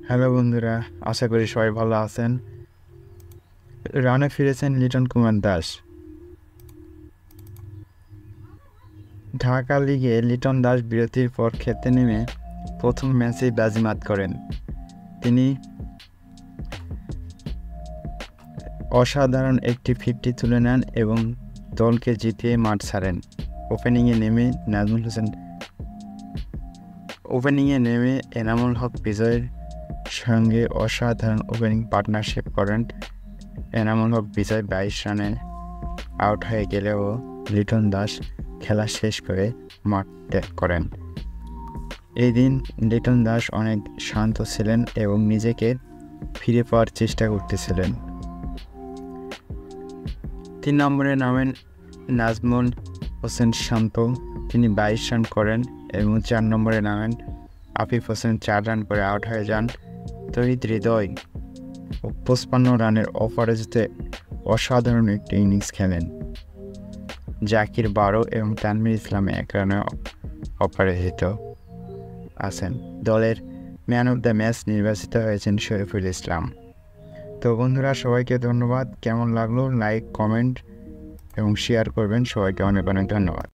Hello বন্ধুরা, আশা করি সবাই ভালো আছেন। রানে ফিরেছেন লিটন কুমার দাস। ঢাকা লিগে লিটন দাস বিরতির পর খেলতে নেমে প্রথম ম্যাচেই বাজিমাত করেন। তিনি অসাধারণ একটি 50 তুলে নেন এবং দলকে জিতিয়ে মাঠ ছাড়েন। ওপেনিংয়ে নেমে এনামুল হক বিজয়ের সঙ্গে অসাধারণ ওপেনিং পার্টনারশিপ করেন। এনামুল হক বিজয় 22 রানে আউট হয়ে গেলেও লিটন দাস খেলা শেষ করে মাঠ ত্যাগ করেন। এই দিন লিটন দাস অনেক শান্ত ছিলেন এবং নিজেকে ফিরে পাওয়ার চেষ্টা করতেছিলেন। 3 নম্বরে নামেন নাজমুল হোসেন শান্ত, তিনি 22 রান করেন এবং 4 নম্বরে নামেন আফিফ হোসেন 4 রান করে আউট হয়ে যান। তহিদ হৃদয় 55 রানের অপরাজিতে অসাধারণ একটি ইনিংস খেলেন। জাকির 12 এবং তানভীর ইসলাম 1 রানে অপরাজিত আছেন। দলের ম্যান অফ দ্য ম্যাচ নির্বাচিত হয়েছেন শরীফুল ইসলাম। তো বন্ধুরা, সবাইকে ধন্যবাদ। কেমন লাগলো লাইক, কমেন্ট এবং শেয়ার করবেন। সবাইকে অনেক অনেক ধন্যবাদ।